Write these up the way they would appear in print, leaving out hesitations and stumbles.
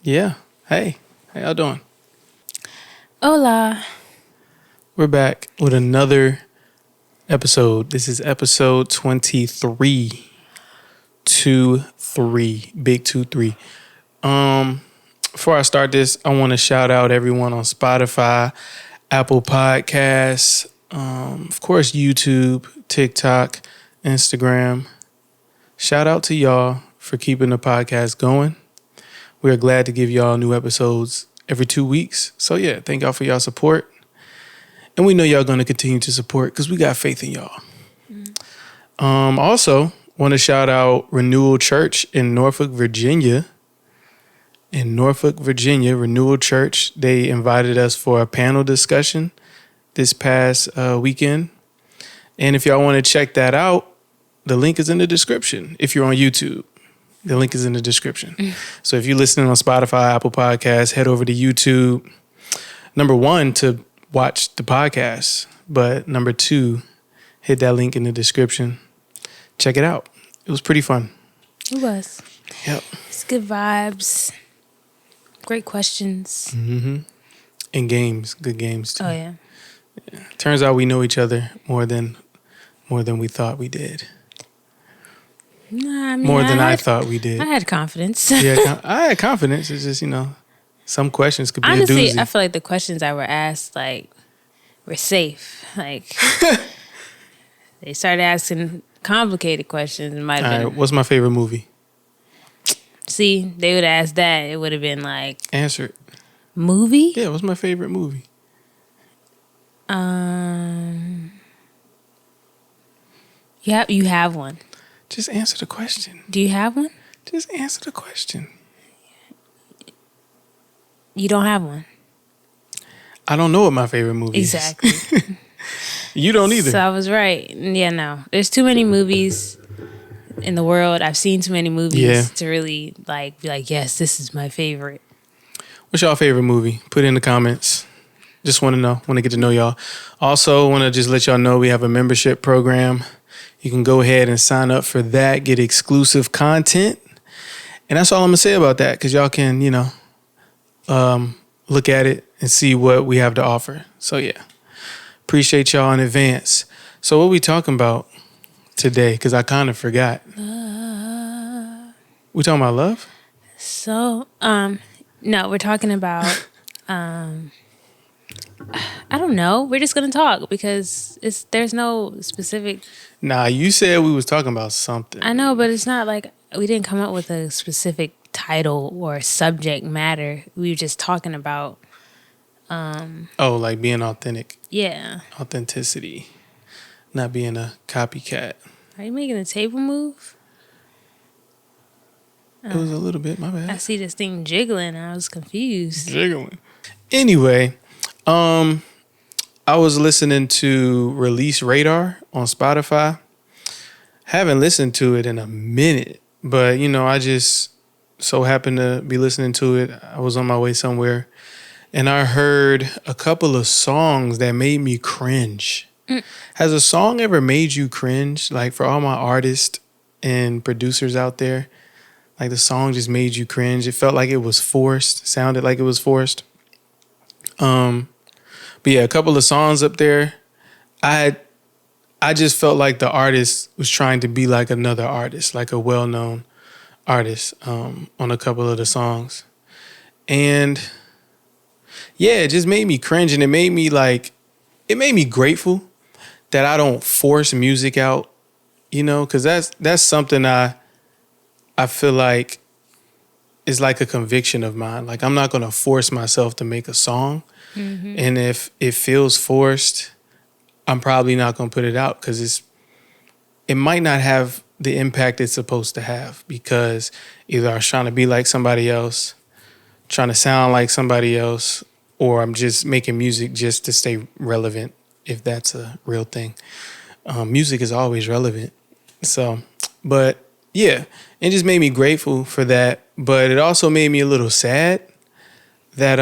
Yeah. Hey, how y'all doing? Hola. We're back with another episode. This is episode 23. 2-3. Big 2-3. Before I start this, I want to shout out everyone on Spotify, Apple Podcasts, of course, YouTube, TikTok, Instagram. Shout out to y'all for keeping the podcast going. We are glad to give y'all new episodes every 2 weeks. So yeah, thank y'all for y'all support. And we know y'all going to continue to support because we got faith in y'all. Also, want to shout out Renewal Church in Norfolk, Virginia. In Norfolk, Virginia, Renewal Church, they invited us for a panel discussion this past weekend. And if y'all want to check that out, the link is in the description. If you're on YouTube, the link is in the description. So if you're listening on Spotify, Apple Podcasts, head over to YouTube. Number one, to watch the podcast. But number two, hit that link in the description. Check it out. It was pretty fun. It was. Yep. It's good vibes. Great questions. Mm-hmm. And games. Good games, too. Oh, yeah. Turns out we know each other more than we thought we did. Nah, I mean, More than I thought we did. I had confidence. Yeah, I had confidence. It's just, some questions could be Honestly, a doozy. I feel like the questions I were asked, were safe. They started asking complicated questions. It might have been. All right, what's my favorite movie? See, they would ask that. It would have been Answer it. movie? Yeah, what's my favorite movie? You have one. Just answer the question. Do you have one? Just answer the question. You don't have one. I don't know what my favorite movie Exactly. is. You don't either. So I was right. Yeah, no. There's too many movies in the world. I've seen too many movies to really be like, yes, this is my favorite. What's y'all favorite movie? Put it in the comments. Just want to know. Want to get to know y'all. Also, want to just let y'all know we have a membership program. You can go ahead and sign up for that. Get exclusive content. And that's all I'm going to say about that because y'all can, look at it and see what we have to offer. So, yeah. Appreciate y'all in advance. So, what we talking about today? Because I kind of forgot. We talking about love? So, no, we're talking about, I don't know. We're just going to talk because there's no specific. Nah, you said we was talking about something. I know, but it's not like we didn't come up with a specific title or subject matter. We were just talking about. Like being authentic. Yeah. Authenticity. Not being a copycat. Are you making a table move? It was a little bit, my bad. I see this thing jiggling. I was confused. Jiggling. Anyway, I was listening to Release Radar on Spotify. Haven't listened to it in a minute, but I just so happened to be listening to it. I was on my way somewhere, and I heard a couple of songs that made me cringe. Has a song ever made you cringe? Like for all my artists and producers out there, like the song just made you cringe. It felt like it was forced. Sounded like it was forced. But yeah, a couple of songs up there. I just felt like the artist was trying to be like another artist, like a well-known artist, on a couple of the songs. And yeah, it just made me cringe, and it made me grateful that I don't force music out, because that's something I feel like is like a conviction of mine. Like I'm not going to force myself to make a song. Mm-hmm. And if it feels forced, I'm probably not going to put it out because it might not have the impact it's supposed to have because either I was trying to be like somebody else, trying to sound like somebody else, or I'm just making music just to stay relevant, if that's a real thing. Music is always relevant. So, but yeah, it just made me grateful for that. But it also made me a little sad that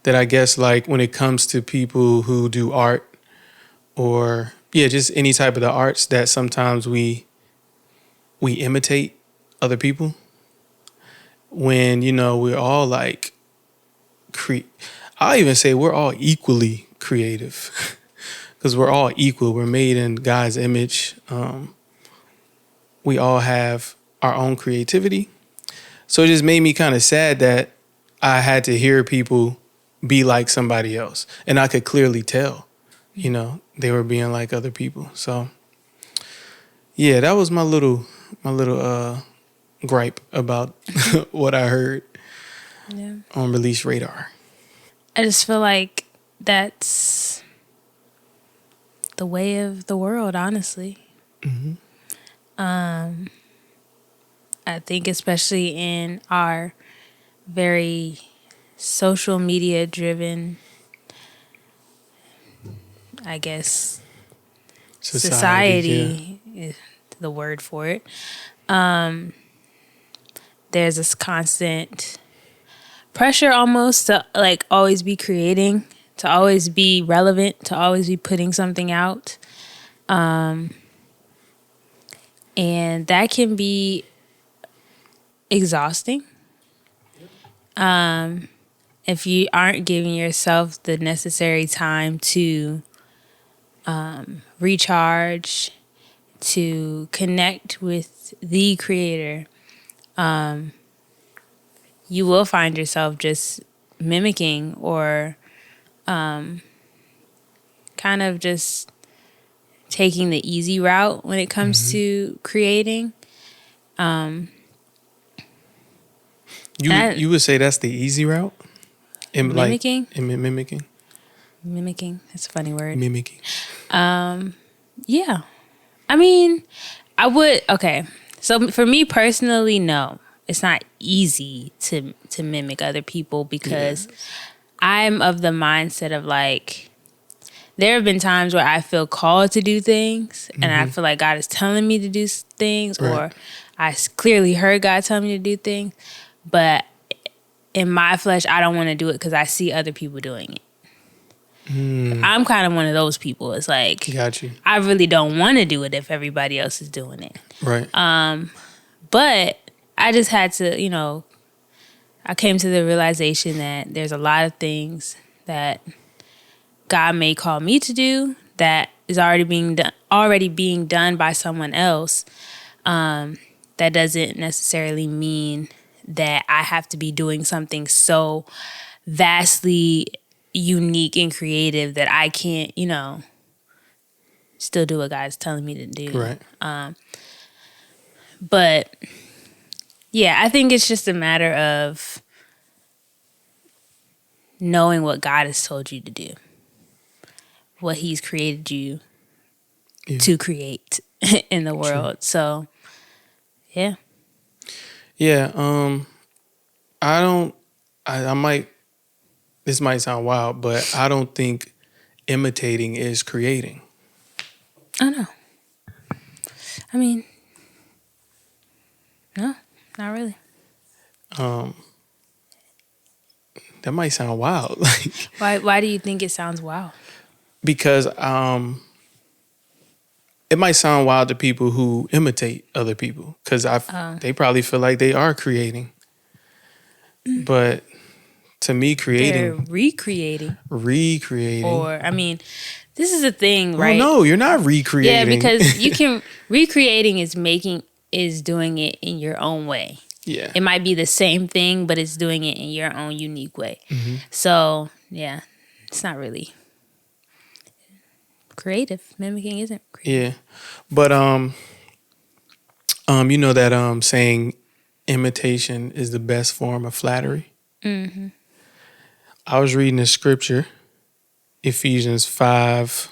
that I guess like when it comes to people who do art or just any type of the arts that sometimes we imitate other people. when, we're all like, I'll even say we're all equally creative because we're all equal. We're made in God's image. We all have our own creativity. So it just made me kind of sad that I had to hear people be like somebody else. And I could clearly tell, they were being like other people. So yeah, that was my little gripe about what I heard on Release Radar. I just feel like that's the way of the world, honestly. Mm-hmm. I think especially in our very social media driven, I guess, society is the word for it. There's this constant pressure almost to like always be creating, to always be relevant, to always be putting something out. And that can be exhausting. If you aren't giving yourself the necessary time to recharge, to connect with the creator, you will find yourself just mimicking or kind of just taking the easy route when it comes to creating. You would say that's the easy route? Mimicking? Mimicking? Mimicking. That's a funny word. Mimicking. Yeah. I mean, I would, okay. So for me personally, no. It's not easy to mimic other people because I'm of the mindset of like, there have been times where I feel called to do things and I feel like God is telling me to do things or I clearly heard God tell me to do things. But in my flesh, I don't want to do it because I see other people doing it. I'm kind of one of those people. It's like, got you. I really don't want to do it if everybody else is doing it. Right. But I just had to, I came to the realization that there's a lot of things that God may call me to do that is already being done by someone else. That doesn't necessarily mean that I have to be doing something so vastly unique and creative that I can't, still do what God's telling me to do. Right. But yeah, I think it's just a matter of knowing what God has told you to do, what He's created you to create in the world. True. So, yeah. Yeah. I might, this might sound wild, but I don't think imitating is creating. I know. I mean, no, not really. That might sound wild. Why do you think it sounds wild? Because it might sound wild to people who imitate other people because they probably feel like they are creating. But to me, creating... They're recreating. Recreating. I mean, this is the thing, right? Oh, no, you're not recreating. Yeah, because you can... Recreating is doing it in your own way. Yeah. It might be the same thing, but it's doing it in your own unique way. Mm-hmm. So, yeah, it's not really creative. Mimicking isn't creative. Yeah. But, you know that saying imitation is the best form of flattery? Mm-hmm. I was reading the scripture, Ephesians 5:1.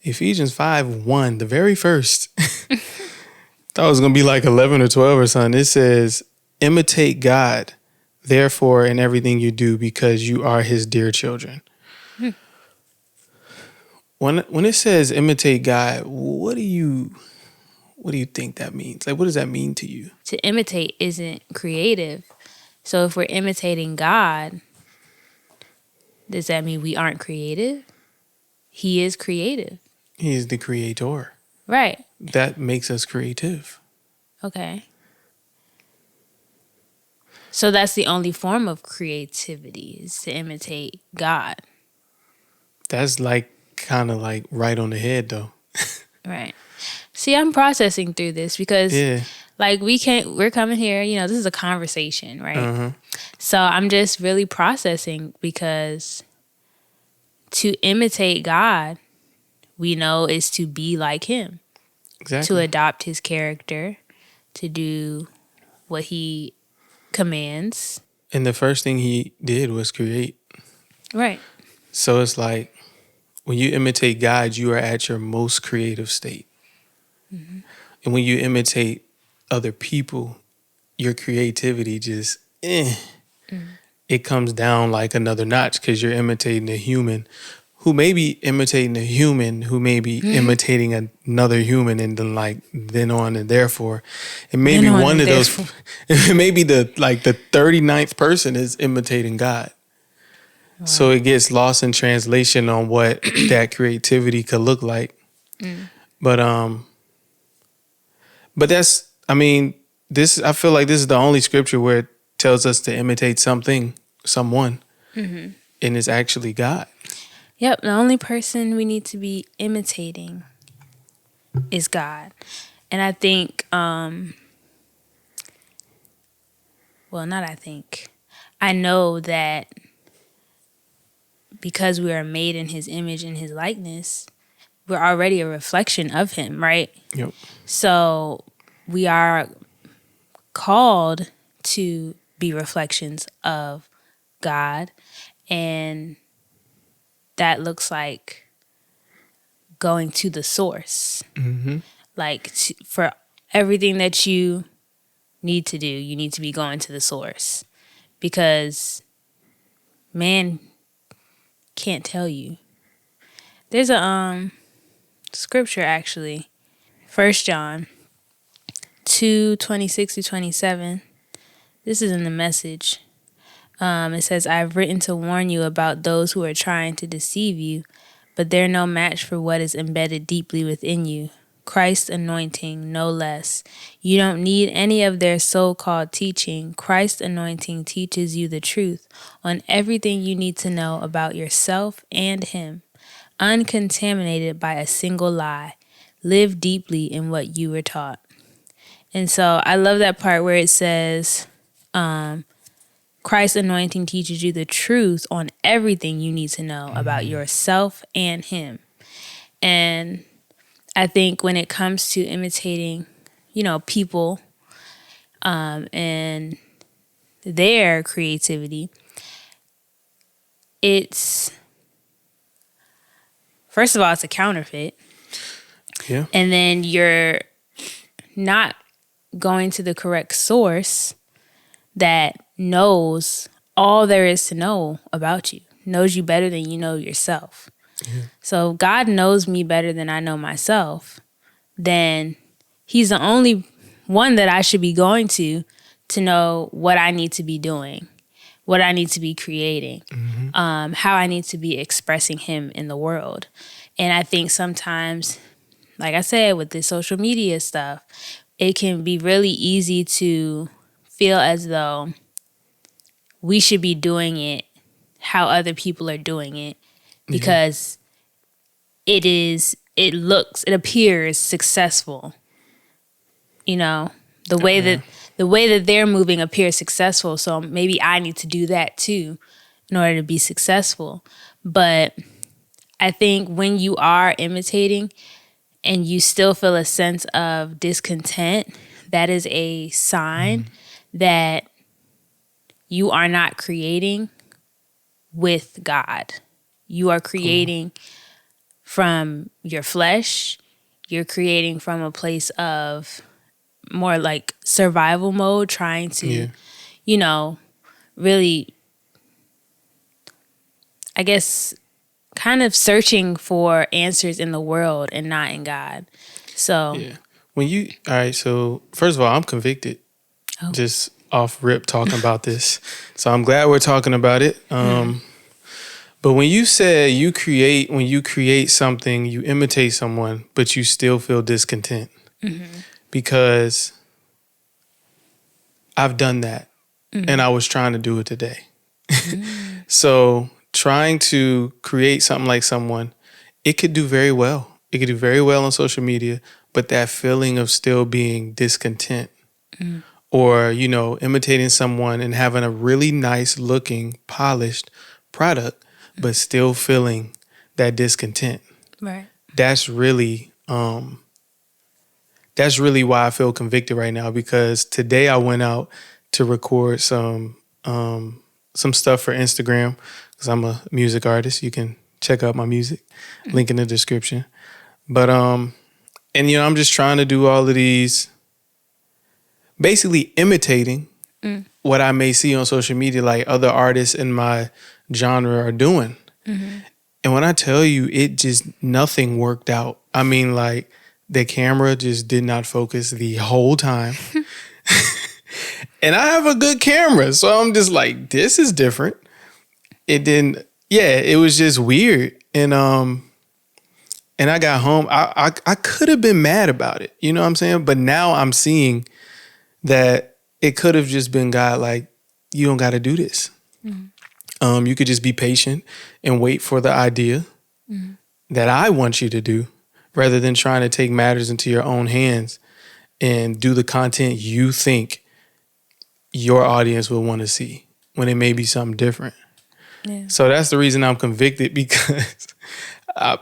Ephesians 5:1, the very first. Thought it was going to be like 11 or 12 or something. It says, imitate God, therefore, in everything you do, because you are His dear children. When it says imitate God, what do you think that means? Like, what does that mean to you? To imitate isn't creative. So if we're imitating God, does that mean we aren't creative? He is creative. He is the creator. Right. That makes us creative. Okay. So that's the only form of creativity, is to imitate God. That's like kind of like right on the head though. Right. See, I'm processing through this because Yeah. like we're coming here, this is a conversation, right? Uh-huh. So I'm just really processing because to imitate God, we know is to be like him, to Exactly. adopt his character, to do what he commands. And the first thing he did was create. Right. So it's like when you imitate God, you are at your most creative state. Mm-hmm. And when you imitate other people, your creativity just it comes down like another notch because you're imitating a human who may be imitating a human who may be imitating another human, and then on and therefore it may be one of those it may be the 39th person is imitating God. Wow. So it gets lost in translation on what that creativity could look like. But that's, I mean, I feel like this is the only scripture where it tells us to imitate someone, and it's actually God. Yep, the only person we need to be imitating is God. And I think, not I think, I know that because we are made in his image and his likeness, we're already a reflection of him, right? Yep. So we are called to be reflections of God, and that looks like going to the source. Mm-hmm. Like for everything that you need to do, you need to be going to the source, because man can't tell you. There's a scripture actually, 1 John 2:26-27. This is in the Message. It says, "I've written to warn you about those who are trying to deceive you, but they're no match for what is embedded deeply within you. Christ's anointing, no less. You don't need any of their so-called teaching. Christ's anointing teaches you the truth on everything you need to know about yourself and him, uncontaminated by a single lie. Live deeply in what you were taught." And so I love that part where it says, Christ's anointing teaches you the truth on everything you need to know about yourself and him. And I think when it comes to imitating, people and their creativity, it's, first of all, it's a counterfeit. Yeah. And then you're not going to the correct source that knows all there is to know about you, knows you better than you know yourself. Yeah. So God knows me better than I know myself. Then he's the only one that I should be going to know what I need to be doing, what I need to be creating, how I need to be expressing him in the world. And I think sometimes, like I said, with this social media stuff, it can be really easy to feel as though we should be doing it how other people are doing it, because it appears successful. The way that they're moving appears successful, so maybe I need to do that too in order to be successful. But I think when you are imitating and you still feel a sense of discontent, that is a sign that you are not creating with God. You are creating from your flesh. You're creating from a place of more like survival mode, trying to, really, I guess, kind of searching for answers in the world and not in God. So, all right, so first of all, I'm convicted. Just off rip talking about this. So I'm glad we're talking about it. But when you said when you create something, you imitate someone, but you still feel discontent. Because I've done that. and I was trying to do it today. So trying to create something like someone, it could do very well. It could do very well on social media, but that feeling of still being discontent or, imitating someone and having a really nice looking, polished product, but still feeling that discontent. Right. That's really why I feel convicted right now, because today I went out to record some stuff for Instagram, because I'm a music artist. You can check out my music, link in the description. But I'm just trying to do all of these, basically imitating what I may see on social media, like other artists in my genre are doing. And when I tell you, nothing worked out. I mean, like, the camera just did not focus the whole time. And I have a good camera, so I'm just like, this is different. It didn't, it was just weird. And I got home. I could have been mad about it. You know what I'm saying? But now I'm seeing that it could have just been God, like, you don't got to do this. You could just be patient and wait for the idea that I want you to do, rather than trying to take matters into your own hands and do the content you think your audience will want to see, when it may be something different. Yeah. So that's the reason I'm convicted, because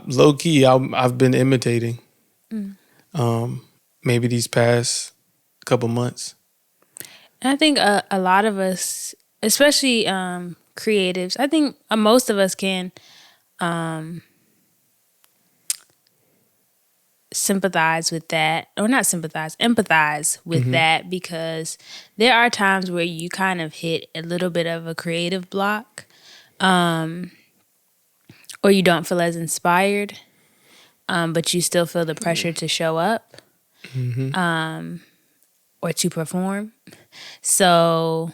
low key, I've been imitating maybe these past couple months. And I think a lot of us, especially creatives, I think most of us can sympathize with that, or not sympathize, empathize with that, because there are times where you kind of hit a little bit of a creative block, or you don't feel as inspired, but you still feel the pressure to show up, or to perform. So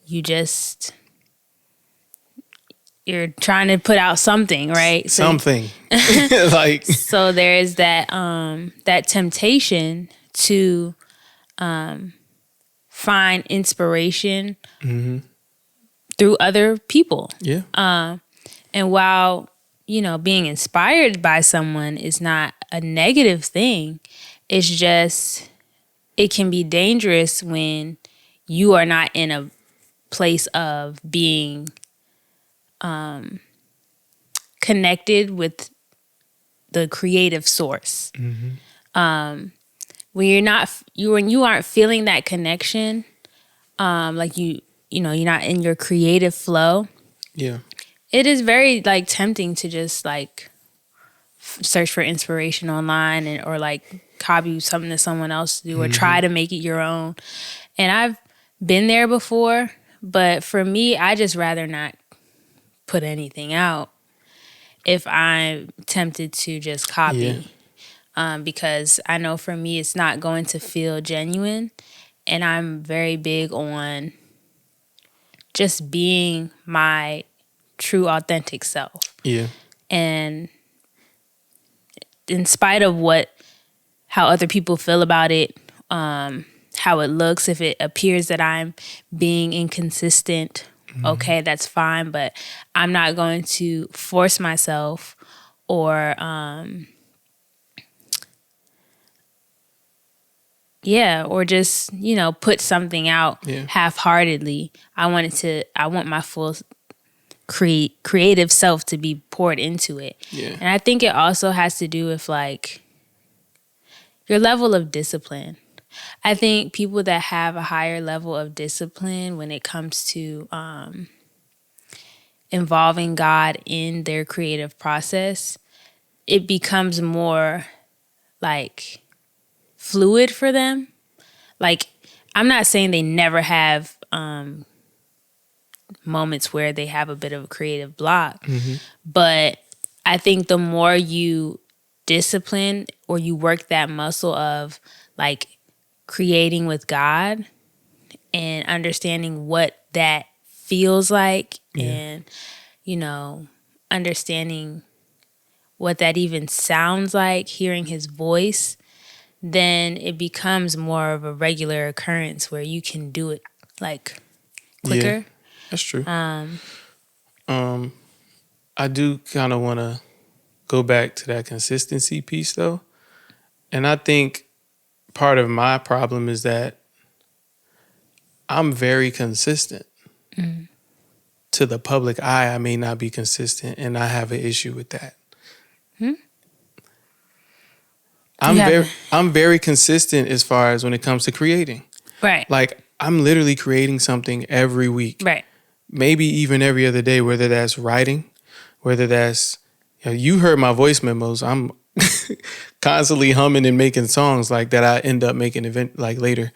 you're trying to put out something, right? Something. So there is that that temptation to find inspiration through other people. Yeah. And while, being inspired by someone is not a negative thing, it's just, it can be dangerous when you are not in a place of being connected with the creative source. When you aren't feeling that connection, like you're not in your creative flow. Yeah. It is very tempting to just search for inspiration online, or copy something that someone else do, or try to make it your own. And I've been there before, but for me, I just rather not put anything out if I'm tempted to just copy. Because I know for me, it's not going to feel genuine. And I'm very big on just being my true, authentic self. Yeah. And in spite of how other people feel about it, how it looks, if it appears that I'm being inconsistent, okay, that's fine. But I'm not going to force myself or just, put something out half-heartedly. I want my full creative self to be poured into it. Yeah. And I think it also has to do with your level of discipline. I think people that have a higher level of discipline when it comes to involving God in their creative process, it becomes more fluid for them. I'm not saying they never have moments where they have a bit of a creative block, but I think the more you discipline, or you work that muscle of creating with God and understanding what that feels like, and understanding what that even sounds like, hearing his voice, then it becomes more of a regular occurrence where you can do it like Yeah, quicker. that's true. I do kind of want to go back to that consistency piece though. And I think part of my problem is that I'm very consistent. To the public eye, I may not be consistent, and I have an issue with that. I'm very consistent as far as when it comes to creating. Right. Like I'm literally creating something every week. Right. Maybe even every other day, whether that's writing, whether that's you heard my voice memos. I'm constantly humming and making songs like that I end up making event like later.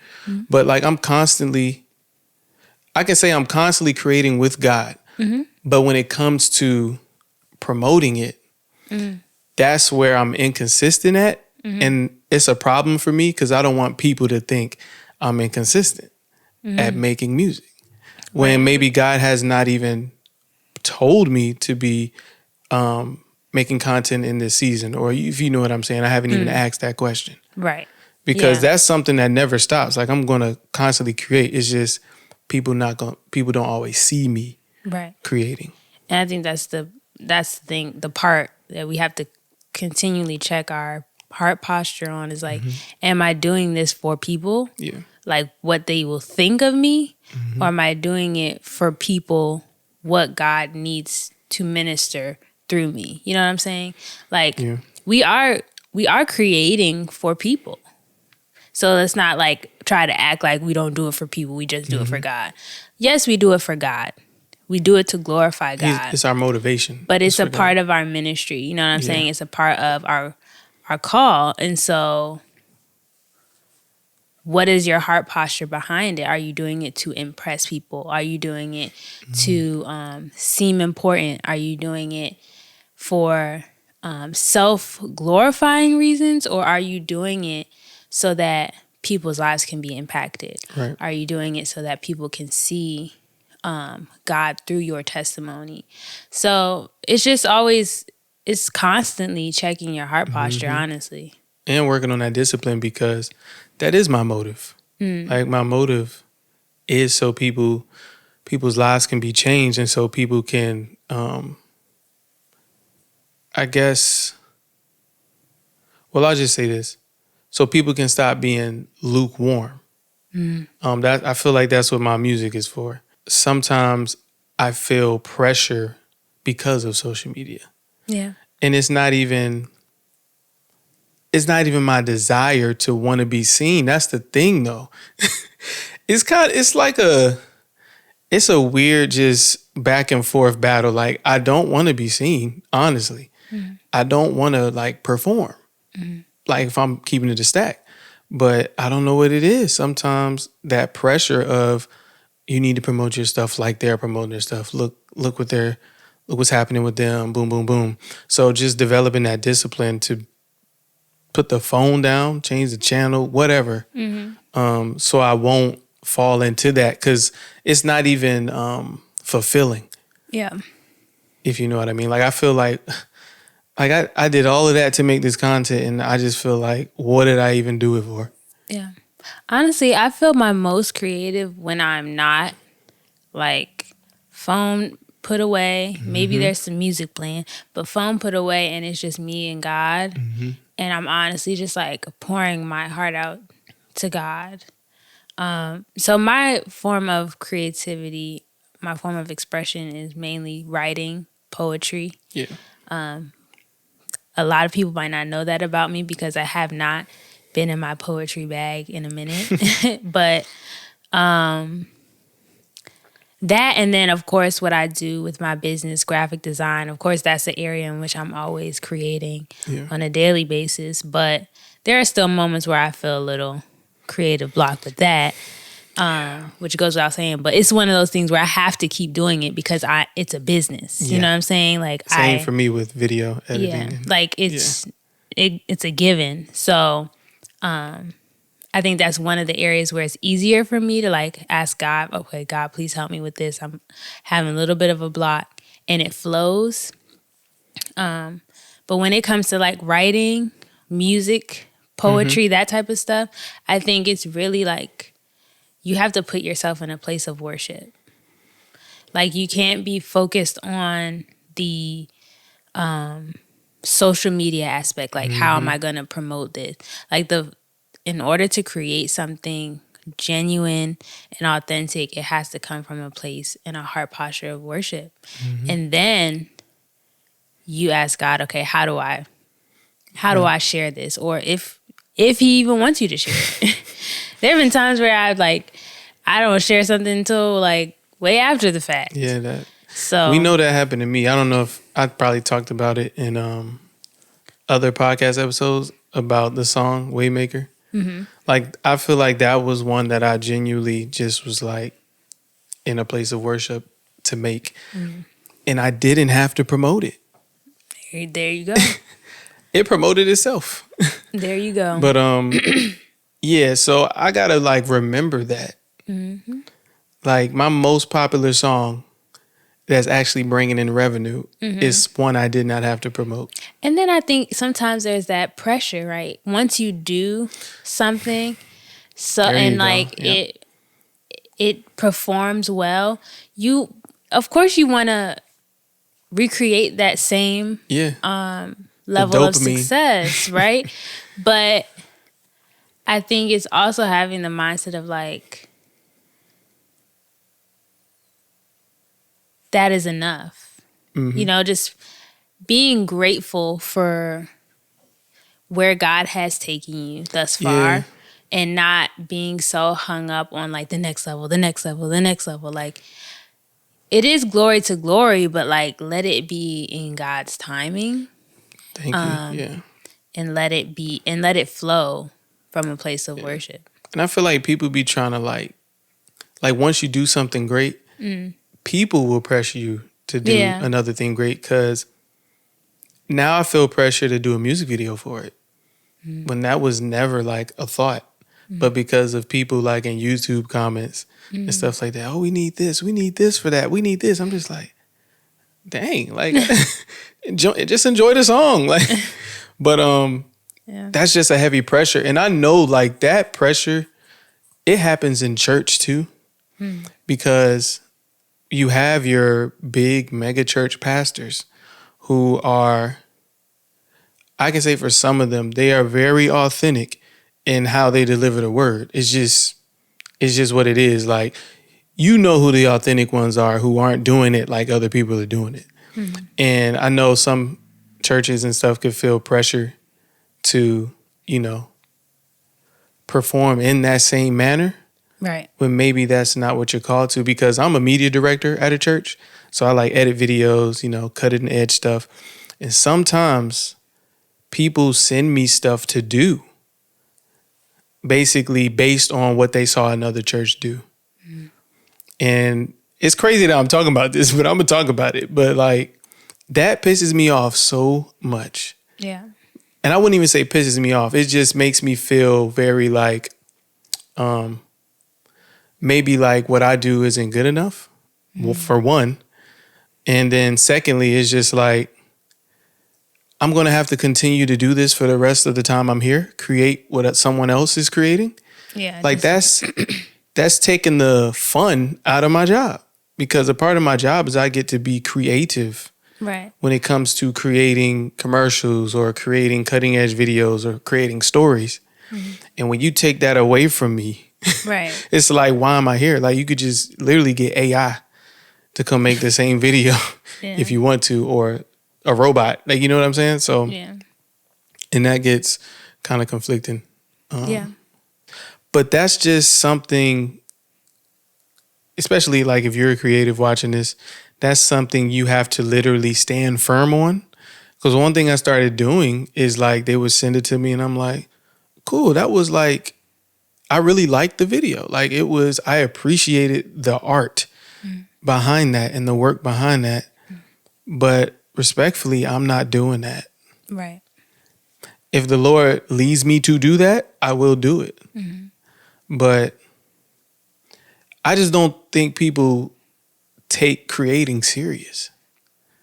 But like I can say I'm constantly creating with God. But when it comes to promoting it, that's where I'm inconsistent at. And it's a problem for me because I don't want people to think I'm inconsistent at making music. When maybe God has not even told me to be making content in this season, or if you know what I'm saying, I haven't even asked that question. Right. Because that's something that never stops. Like I'm gonna constantly create. It's just people don't always see me creating. And I think that's the thing, the part that we have to continually check our heart posture on is like, am I doing this for people? Yeah. Like what they will think of me? Or am I doing it for people, what God needs to minister through me? You know what I'm saying? Like we are creating for people. So let's not like try to act like we don't do it for people. We just do it for God. Yes, we do it for God. We do it to glorify God. It's our motivation. But it's a part of our ministry. You know what I'm saying? It's a part of our call. And so what is your heart posture behind it? Are you doing it to impress people? Are you doing it to seem important? Are you doing it for self-glorifying reasons? Or are you doing it so that people's lives can be impacted? Right. Are you doing it so that people can see God through your testimony? So it's just always, it's constantly checking your heart posture, honestly. And working on that discipline because that is my motive. Like my motive is so people's lives can be changed and so people can, I guess, well, I'll just say this. So people can stop being lukewarm. That I feel like that's what my music is for. Sometimes I feel pressure because of social media. Yeah. And it's not even my desire to want to be seen. That's the thing though. It's a weird just back and forth battle. Like I don't want to be seen, honestly. I don't want to like perform. Like if I'm keeping it a stack. But I don't know what it is. Sometimes that pressure of you need to promote your stuff like they're promoting their stuff. Look what's happening with them. Boom, boom, boom. So just developing that discipline to put the phone down, change the channel, whatever. So I won't fall into that because it's not even fulfilling. Yeah. If you know what I mean. Like I feel like I did all of that to make this content and I just feel like, what did I even do it for? Yeah. Honestly, I feel my most creative when I'm not like phone put away. Maybe there's some music playing, but phone put away and it's just me and God. And I'm honestly just like pouring my heart out to God. So my form of creativity, my form of expression is mainly writing, poetry. Yeah. A lot of people might not know that about me because I have not been in my poetry bag in a minute. But that, and then of course what I do with my business, graphic design, of course that's the area in which I'm always creating on a daily basis. But there are still moments where I feel a little creative block with that, which goes without saying. But it's one of those things where I have to keep doing it because it's a business. You know what I'm saying? Like Same for me with video editing. Yeah, like it's a given. So I think that's one of the areas where it's easier for me to like ask God, okay, God, please help me with this. I'm having a little bit of a block and it flows. But when it comes to like writing, music, poetry, that type of stuff, I think it's really like you have to put yourself in a place of worship. Like, you can't be focused on the social media aspect. Like, how am I going to promote this? Like, in order to create something genuine and authentic, it has to come from a place and a heart posture of worship. And then you ask God, okay, how do I share this? Or if he even wants you to share it. There have been times where I don't share something until like way after the fact. Yeah, So we know that happened to me. I don't know if I probably talked about it in other podcast episodes about the song Waymaker. Like, I feel like that was one that I genuinely just was like in a place of worship to make. And I didn't have to promote it. there you go. It promoted itself. There you go. But yeah, so I gotta like remember that. Like, my most popular song that's actually bringing in revenue is one I did not have to promote. And then I think sometimes there's that pressure, right? Once you do something, it performs well, of course you want to recreate that same level of success, right? But I think it's also having the mindset of like, that is enough. You know, just being grateful for where God has taken you thus far, and not being so hung up on like the next level, the next level, the next level. Like, it is glory to glory, but like, let it be in God's timing. Thank you. Yeah. And let it flow from a place of worship. And I feel like people be trying to like once you do something great, people will pressure you to do another thing great, because now I feel pressure to do a music video for it when that was never like a thought. But because of people like in YouTube comments and stuff like that, oh, we need this for that, we need this. I'm just like, dang, like just enjoy the song. Like, but that's just a heavy pressure. And I know like that pressure, it happens in church too, because you have your big mega church pastors who are, I can say for some of them, they are very authentic in how they deliver the word. It's just what it is. Like, you know who the authentic ones are, who aren't doing it like other people are doing it. And I know some churches and stuff could feel pressure to, perform in that same manner. Right. When maybe that's not what you're called to, because I'm a media director at a church. So I like edit videos, cutting edge stuff. And sometimes people send me stuff to do, basically based on what they saw another church do. And it's crazy that I'm talking about this, but I'm going to talk about it. But like, that pisses me off so much. Yeah. And I wouldn't even say pisses me off. It just makes me feel very like, maybe like what I do isn't good enough, for one. And then secondly, it's just like, I'm going to have to continue to do this for the rest of the time I'm here, create what someone else is creating. Yeah. Like, that's taking the fun out of my job, because a part of my job is I get to be creative. Right. When it comes to creating commercials or creating cutting edge videos or creating stories. And when you take that away from me, right, it's like, why am I here? Like, you could just literally get AI to come make the same video if you want to, or a robot. Like, you know what I'm saying? So, and that gets kind of conflicting. But that's just something, especially like if you're a creative watching this, that's something you have to literally stand firm on. Because one thing I started doing is like, they would send it to me and I'm like, cool, that was like, I really liked the video. Like, I appreciated the art behind that and the work behind that. But respectfully, I'm not doing that. Right. If the Lord leads me to do that, I will do it. But I just don't think people take creating serious.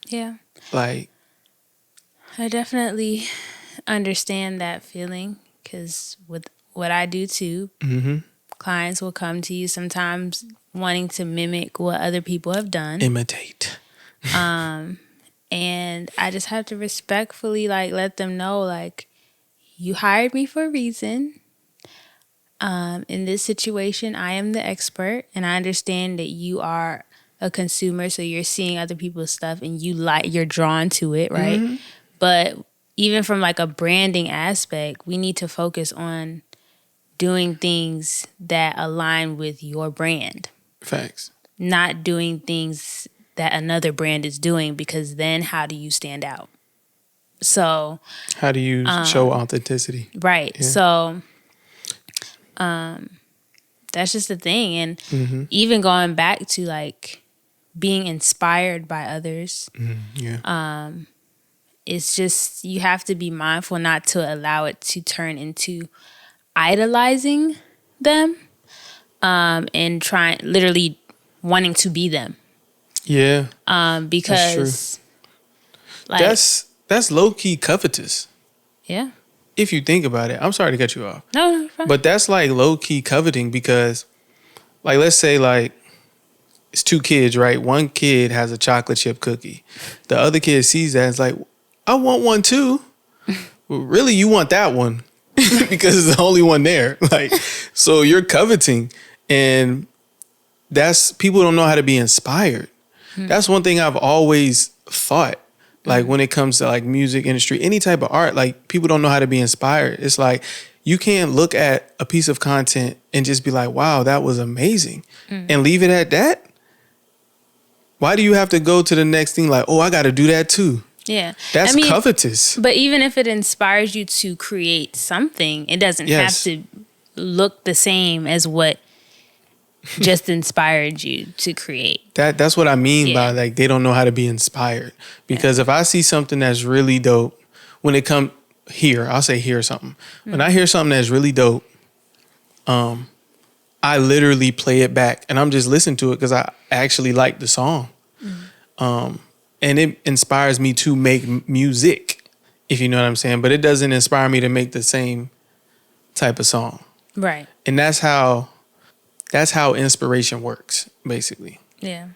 Yeah. Like, I definitely understand that feeling, because with what I do too, clients will come to you sometimes wanting to mimic what other people have done. Imitate. And I just have to respectfully like let them know, like, you hired me for a reason. In this situation, I am the expert, and I understand that you are a consumer, so you're seeing other people's stuff and you're drawn to it, right? Mm-hmm. But even from like a branding aspect, we need to focus on doing things that align with your brand. Facts. Not doing things that another brand is doing, because then how do you stand out? So how do you show authenticity? Right. Yeah. So that's just the thing. And even going back to like being inspired by others, it's just, you have to be mindful not to allow it to turn into idolizing them, and literally wanting to be them. Yeah. Because like, that's low key covetous. Yeah. If you think about it. I'm sorry to cut you off. No. But that's like low key coveting, because like, let's say like it's two kids, right? One kid has a chocolate chip cookie. The other kid sees that and is like, I want one too. Well, really, you want that one because it's the only one there. Like, so you're coveting, and that's, people don't know how to be inspired. That's one thing I've always thought. Like when it comes to like music industry, any type of art, like people don't know how to be inspired. It's like, you can't look at a piece of content and just be like, wow, that was amazing, and leave it at that. Why do you have to go to the next thing like, oh, I got to do that too? Yeah. That's covetous. But even if it inspires you to create something, it doesn't have to look the same as what just inspired you to create. That's what I mean by like, they don't know how to be inspired. Because if I see something that's really dope, when it comes here, I'll say hear something. When I hear something that's really dope, I literally play it back and I'm just listening to it because I actually like the song. And it inspires me to make music, if you know what I'm saying. But it doesn't inspire me to make the same type of song. Right. And that's how inspiration works, basically. Yeah.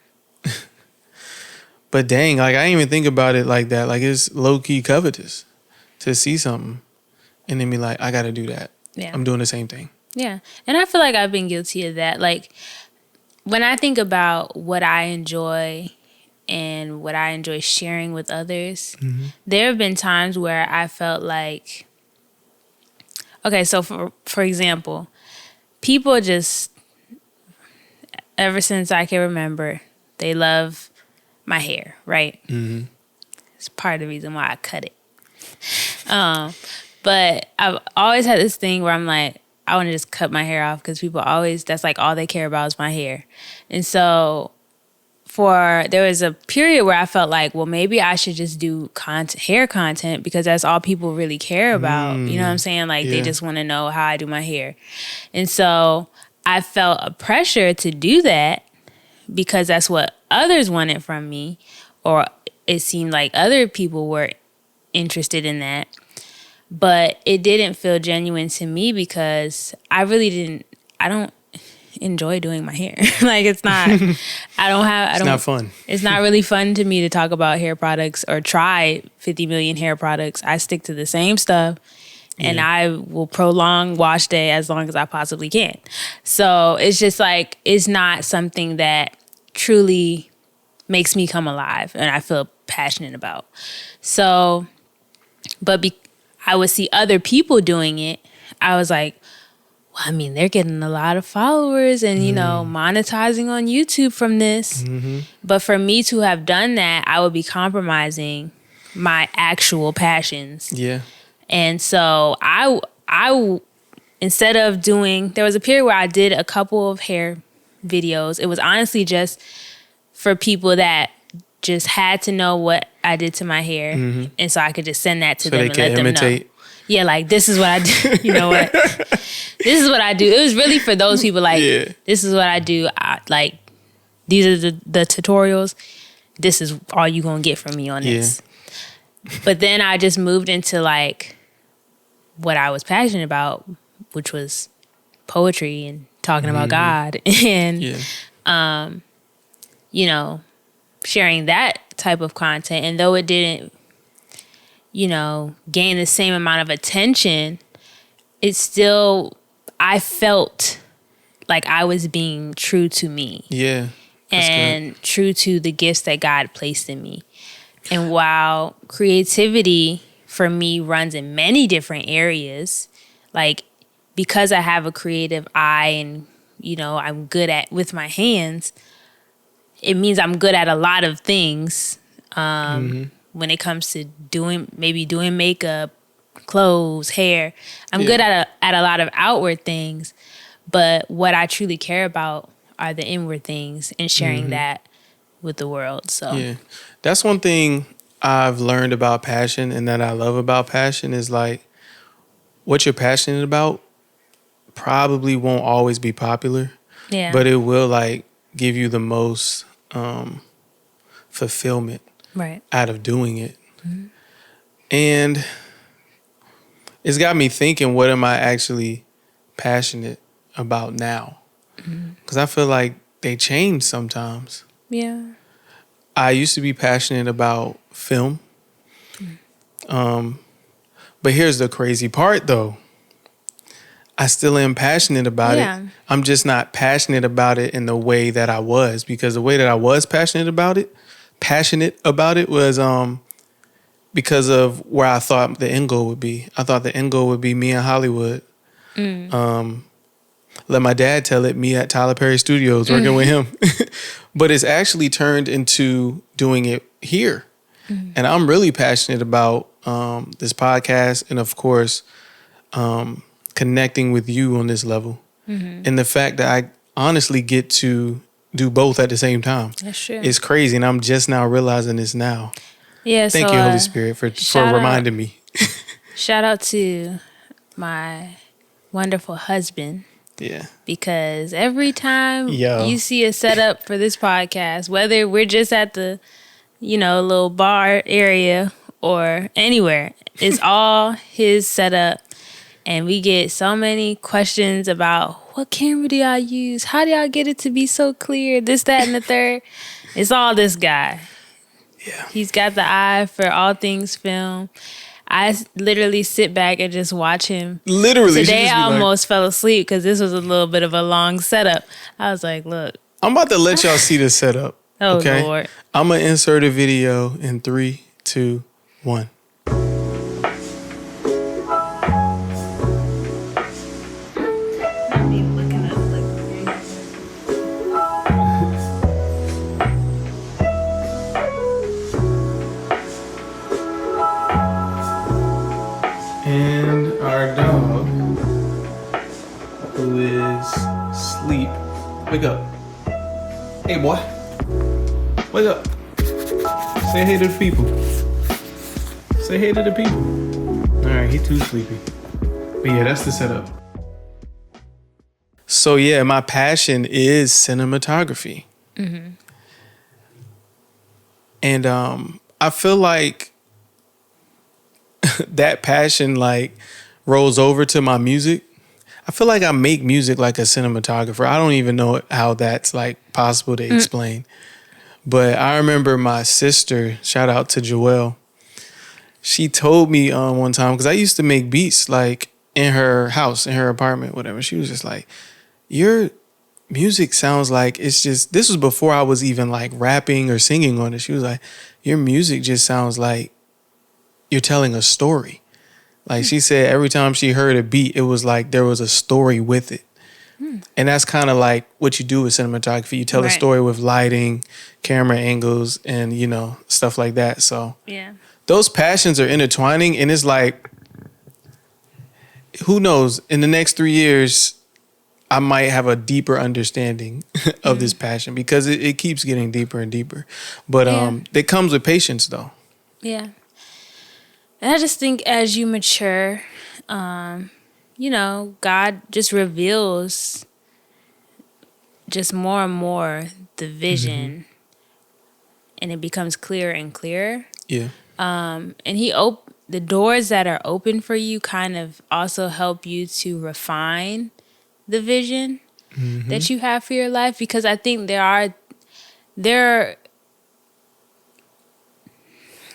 But dang, like I didn't even think about it like that. Like it's low-key covetous to see something and then be like, I got to do that. Yeah. I'm doing the same thing. Yeah. And I feel like I've been guilty of that. Like when I think about what I enjoy and what I enjoy sharing with others, there have been times where I felt like, okay, so for example, people just, ever since I can remember, they love my hair, right? It's part of the reason why I cut it. But I've always had this thing where I'm like, I want to just cut my hair off because people always, that's like all they care about is my hair. And so there was a period where I felt like, well, maybe I should just do hair content because that's all people really care about. You know what I'm saying? Like they just want to know how I do my hair. And so I felt a pressure to do that because that's what others wanted from me, or it seemed like other people were interested in that. But it didn't feel genuine to me because I don't enjoy doing my hair. Like it's not, it's not fun. It's not really fun to me to talk about hair products or try 50 million hair products. I stick to the same stuff and I will prolong wash day as long as I possibly can. So it's just like, it's not something that truly makes me come alive and I feel passionate about. So, but I would see other people doing it. I was like, well, I mean, they're getting a lot of followers and, you know, monetizing on YouTube from this. But for me to have done that, I would be compromising my actual passions. Yeah. And so I instead of there was a period where I did a couple of hair videos. It was honestly just for people that just had to know what I did to my hair. And so I could just send that to them and let them know. Yeah, like, this is what I do. You know what? This is what I do. It was really for those people, like, this is what I do. These are the tutorials. This is all you gonna get from me on this. But then I just moved into, like, what I was passionate about, which was poetry and talking about God and, Yeah. you know, sharing that type of content. And though it didn't, you know, gain the same amount of attention, it still, I felt like I was being true to me. Yeah. And true to the gifts that God placed in me. And while creativity for me runs in many different areas, like because I have a creative eye and, you know, I'm good at with my hands, it means I'm good at a lot of things when it comes to doing makeup, clothes, hair. I'm good at a lot of outward things, but what I truly care about are the inward things and sharing that with the world. So yeah, that's one thing I've learned about passion and that I love about passion is like what you're passionate about probably won't always be popular, yeah, but it will like give you the most fulfillment right. out of doing it. And it's got me thinking, what am I actually passionate about now? Because I feel like they change sometimes. Yeah. I used to be passionate about film. But here's the crazy part, though. I still am passionate about it. I'm just not passionate about it in the way that I was, because the way that I was passionate about it was because of where I thought the end goal would be. I thought the end goal would be me in Hollywood. Let my dad tell it, me at Tyler Perry Studios working with him. But it's actually turned into doing it here. And I'm really passionate about this podcast and, of course, connecting with you on this level. And the fact that I honestly get to do both at the same time. That's true. It's crazy. And I'm just now realizing this now. Yeah. Thank you, Holy Spirit, for reminding me. Shout out to my wonderful husband. Yeah. Because every time you see a setup for this podcast, whether we're just at the, you know, little bar area or anywhere, it's all his setup. And we get so many questions about what camera do y'all use? How do y'all get it to be so clear? This, that, and the third. It's all this guy. Yeah. He's got the eye for all things film. I literally sit back and just watch him. Literally. Today I almost fell asleep because this was a little bit of a long setup. I was like, look. I'm about to let y'all see the setup. Oh, okay? Lord. I'm going to insert a video in 3, 2, 1. And our dog, who is asleep. Wake up. Hey, boy. Wake up. Say hey to the people. Say hey to the people. All right, he too sleepy. But yeah, that's the setup. So yeah, my passion is cinematography. And I feel like that passion like rolls over to my music. I feel like I make music like a cinematographer. I don't even know how that's like possible to explain. But I remember my sister, shout out to Joelle, she told me one time, because I used to make beats like in her house, in her apartment, whatever. She was just like, your music sounds like it's just, this was before I was even like rapping or singing on it. She was like, your music just sounds like you're telling a story. Like she said, every time she heard a beat, it was like there was a story with it. And that's kind of like what you do with cinematography. You tell a story with lighting, camera angles, and, you know, stuff like that. So yeah, those passions are intertwining. And it's like, who knows, in the next 3 years, I might have a deeper understanding of this passion, because it keeps getting deeper and deeper. But it comes with patience, though. Yeah. And I just think as you mature, you know, God just reveals just more and more the vision, and it becomes clearer and clearer. Yeah. And the doors that are open for you kind of also help you to refine the vision. that you have for your life, because I think there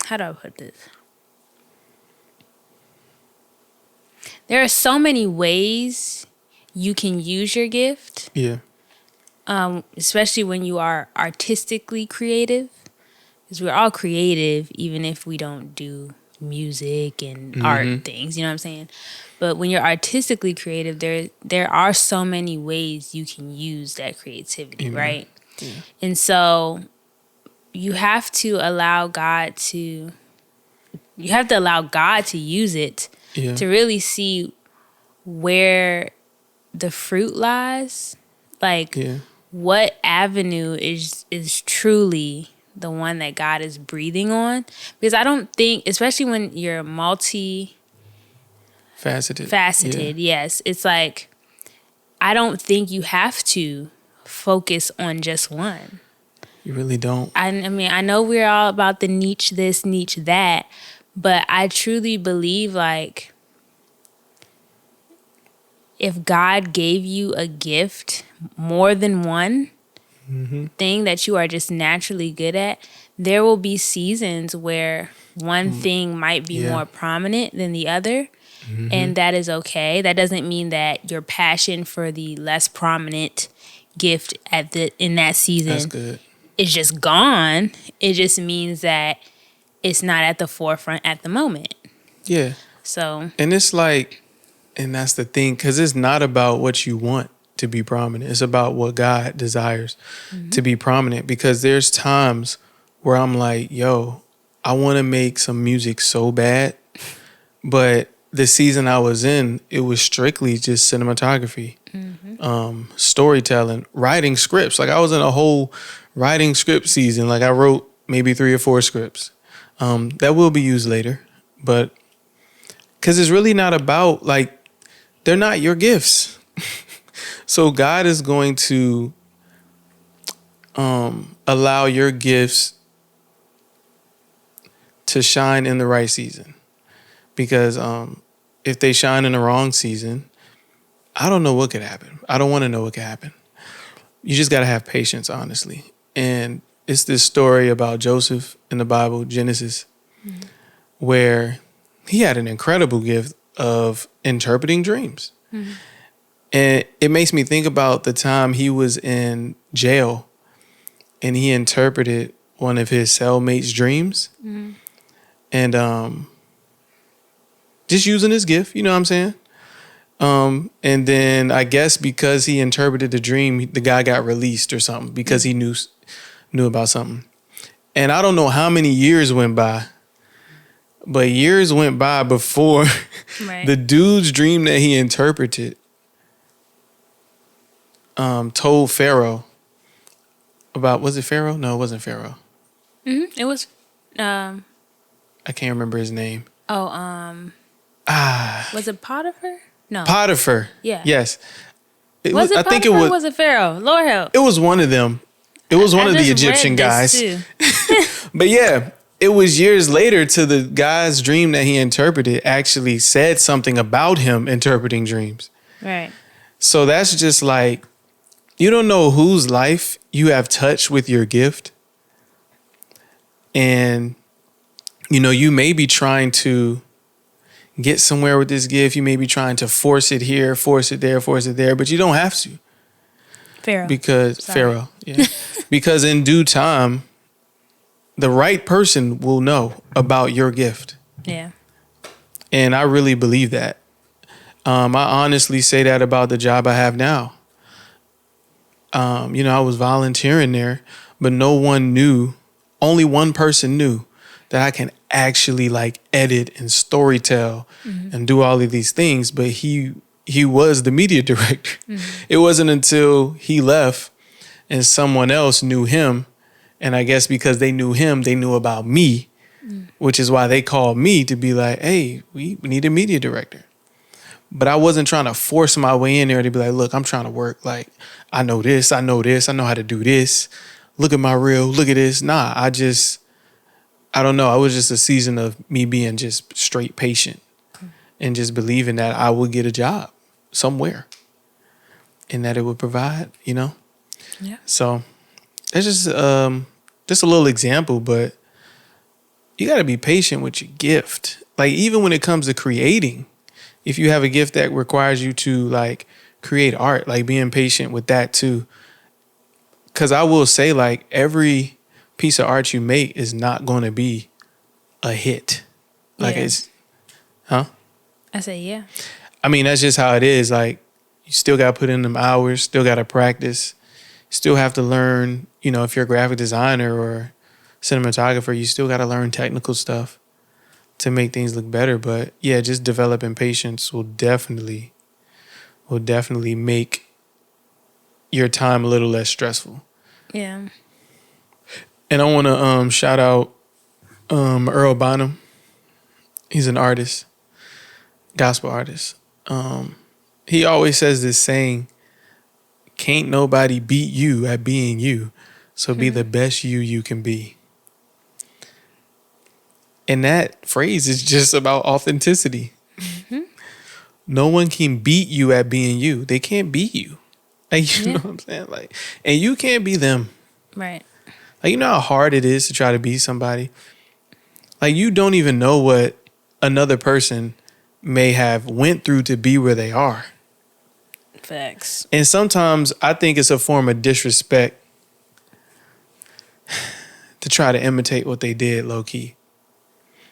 how do I put this? There are so many ways you can use your gift, Yeah. especially when you are artistically creative, because we're all creative, even if we don't do music and art things, you know what I'm saying? But when you're artistically creative, there are so many ways you can use that creativity, right? Yeah. And so you have to allow God to use it Yeah. to really see where the fruit lies. Like, Yeah. what avenue is truly the one that God is breathing on? Because I don't think, especially when you're multifaceted, Faceted. yes, it's like, I don't think you have to focus on just one. You really don't. I mean, I know we're all about the niche this, niche that, but I truly believe, like, if God gave you a gift, more than one thing that you are just naturally good at, there will be seasons where one thing might be Yeah. more prominent than the other. And that is okay. That doesn't mean that your passion for the less prominent gift in that That's season good. is just gone. It just means that it's not at the forefront at the moment. Yeah. So, And it's like, and that's the thing, because it's not about what you want to be prominent. It's about what God desires to be prominent. Because there's times where I'm like, yo, I want to make some music so bad. But the season I was in, it was strictly just cinematography, storytelling, writing scripts. Like, I was in a whole writing script season. Like, I wrote maybe 3 or 4 scripts that will be used later. But because it's really not about, like, they're not your gifts. So God is going to allow your gifts to shine in the right season. Because if they shine in the wrong season, I don't know what could happen. I don't want to know what could happen. You just got to have patience, honestly. And it's this story about Joseph in the Bible, Genesis, where he had an incredible gift of interpreting dreams. And it makes me think about the time he was in jail and he interpreted one of his cellmates' dreams. And just using his gift, you know what I'm saying? And then I guess because he interpreted the dream, the guy got released or something because he knew about something. And I don't know how many years went by, but years went by before the dude's dream that he interpreted told Pharaoh about, was it Pharaoh? No, it wasn't Pharaoh. it was, I can't remember his name. was it Potiphar? No. Potiphar. Yeah. Yes. Was it I think it Potiphar was. or was it Pharaoh? Lord help. It was one of them. It was one I of the just Egyptian read this guys. too. But yeah, it was years later to the guy's dream that he interpreted actually said something about him interpreting dreams. Right. So that's just like, you don't know whose life you have touched with your gift. And, you know, you may be trying to get somewhere with this gift. You may be trying to force it here, force it there, but you don't have to. Pharaoh. Pharaoh, yeah. Because in due time, the right person will know about your gift. Yeah. And I really believe that. I honestly say that about the job I have now. You know, I was volunteering there, but no one knew, only one person knew that I can actually like edit and storytell and do all of these things. But he was the media director. It wasn't until he left and someone else knew him. And I guess because they knew him, they knew about me, which is why they called me to be like, hey, we need a media director. But I wasn't trying to force my way in there to be like, look, I'm trying to work. Like, I know this, I know how to do this. Look at my reel, look at this. Nah, I don't know. It was just a season of me being just straight patient and just believing that I would get a job somewhere. and that it would provide, you know? Yeah. So it's just a little example, but you got to be patient with your gift. Like, even when it comes to creating, if you have a gift that requires you to like create art, like being patient with that too. Cause I will say, like, every piece of art you make is not going to be a hit. Like, Yeah. it's, huh? I say, yeah. I mean, that's just how it is. Like, you still got to put in them hours, still got to practice, still have to learn, you know, if you're a graphic designer or cinematographer, you still got to learn technical stuff to make things look better. But yeah, just developing patience will definitely make your time a little less stressful. Yeah. And I want to shout out Earl Bonham. He's an artist, gospel artist. He always says this saying, can't nobody beat you at being you. So be the best you can be. And that phrase is just about authenticity. Mm-hmm. No one can beat you at being you. They can't beat you. Like, you know what I'm saying? Like, and you can't be them. Right. Like, you know how hard it is to try to be somebody? Like, you don't even know what another person may have went through to be where they are. Facts. And sometimes I think it's a form of disrespect to try to imitate what they did low key.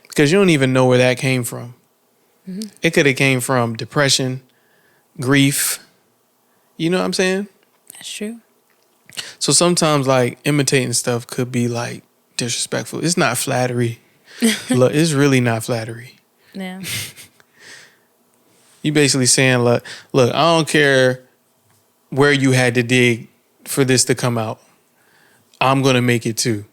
Because you don't even know where that came from. Mm-hmm. It could have came from depression, grief. You know what I'm saying? That's true. So sometimes, like, imitating stuff could be, like, disrespectful. It's not flattery. Look, it's really not flattery. Yeah. You basically saying, look, I don't care where you had to dig for this to come out. I'm going to make it too.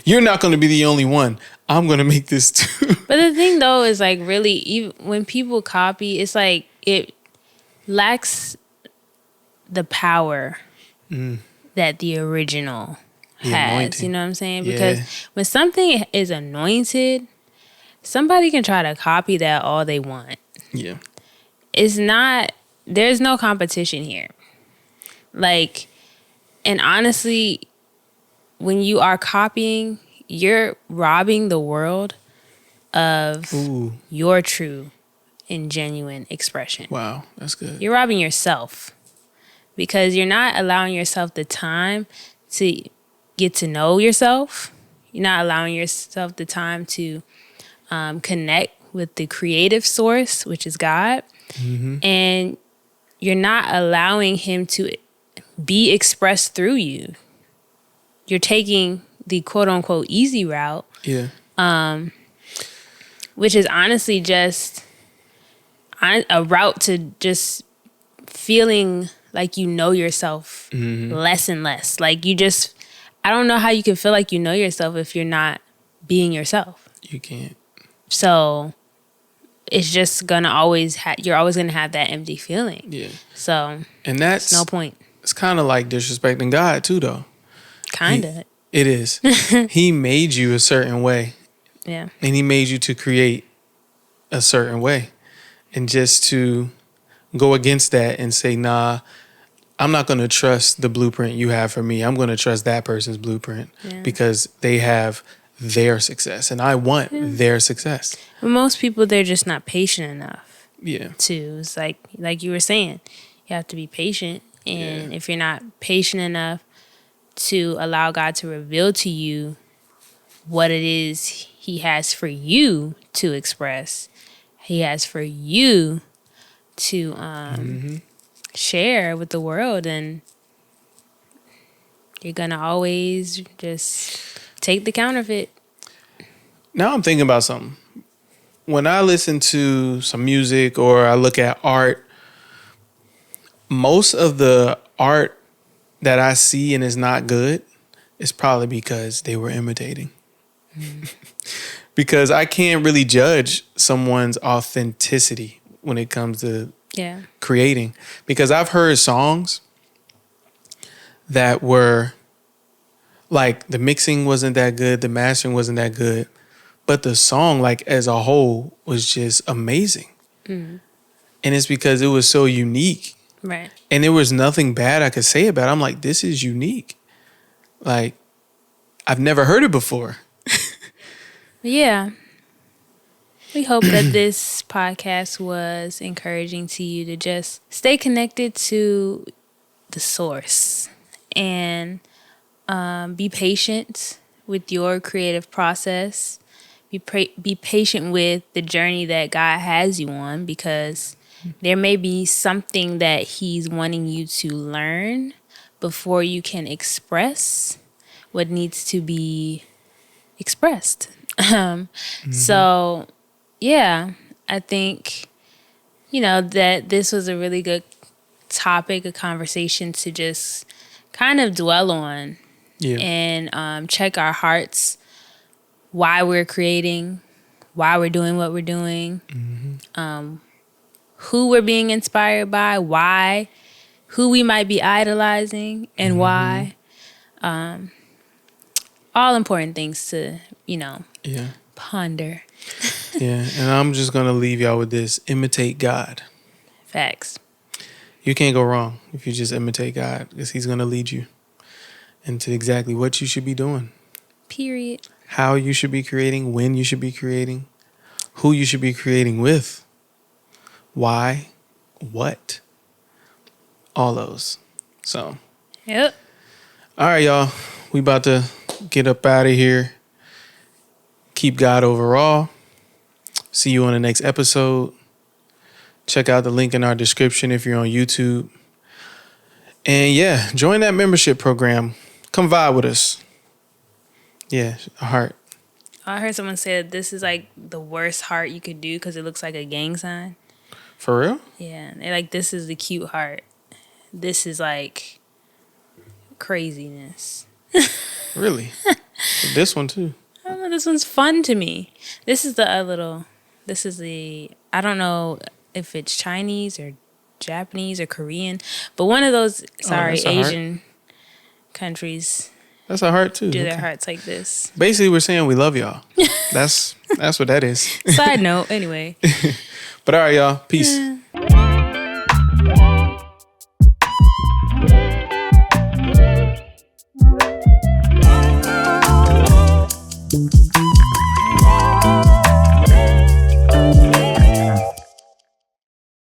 You're not going to be the only one. I'm going to make this too. But the thing, though, is, like, really, even when people copy, it's like it lacks the power that the original has. Anointing. You know what I'm saying? Yeah. Because when something is anointed, somebody can try to copy that all they want. Yeah. It's not, there's no competition here. Like, and honestly, when you are copying, you're robbing the world of your true and genuine expression. Wow, that's good. You're robbing yourself because you're not allowing yourself the time to get to know yourself. You're not allowing yourself the time to connect with the creative source, which is God. Mm-hmm. And you're not allowing him to be expressed through you. You're taking the quote unquote easy route. Yeah. Which is honestly just a route to just feeling like you know yourself less and less. Like, you just, I don't know how you can feel like you know yourself if you're not being yourself. You can't. So it's just gonna always you're always gonna have that empty feeling. Yeah. So, and that's no point. It's kind of like disrespecting God too, though. Kinda. It is. He made you a certain way. Yeah. And he made you to create a certain way. And just to go against that and say, nah, I'm not going to trust the blueprint you have for me. I'm going to trust that person's blueprint because they have their success and I want their success. But most people, they're just not patient enough. Yeah. It's like you were saying, you have to be patient. And if you're not patient enough to allow God to reveal to you what it is he has for you to express, he has for you to share with the world, and you're gonna always just take the counterfeit. Now I'm thinking about something. When I listen to some music or I look at art, most of the art that I see and is not good is probably because they were imitating. Because I can't really judge someone's authenticity when it comes to creating. Because I've heard songs that were like the mixing wasn't that good, the mastering wasn't that good, but the song like as a whole was just amazing. And it's because it was so unique. Right. And there was nothing bad I could say about it. I'm like, this is unique. Like, I've never heard it before. Yeah. We hope that this podcast was encouraging to you to just stay connected to the source and be patient with your creative process. Be patient with the journey that God has you on, because there may be something that He's wanting you to learn before you can express what needs to be expressed. So, yeah, I think, that this was a really good topic, a conversation to just kind of dwell on and check our hearts, why we're creating, why we're doing what we're doing, who we're being inspired by, why, who we might be idolizing, and why. All important things to, ponder. Yeah, and I'm just going to leave y'all with this. Imitate God. Facts. You can't go wrong if you just imitate God, because He's going to lead you into exactly what you should be doing. Period. How you should be creating, when you should be creating, who you should be creating with, why, what, all those. So, Yep. All right, y'all. We about to get up out of here. Keep God overall. See you on the next episode. Check out the link in our description if you're on YouTube. And yeah, join that membership program. Come vibe with us. Yeah, a heart. I heard someone say that this is like the worst heart you could do because it looks like a gang sign. For real? Yeah. They're like, this is the cute heart. This is like craziness. Really? This one too. I don't know. This one's fun to me. This is the I don't know if it's Chinese or Japanese or Korean, but one of those, Asian countries That's a heart too. do their hearts like this. Basically, we're saying we love y'all. That's what that is. Side note, anyway. But all right, y'all. Peace.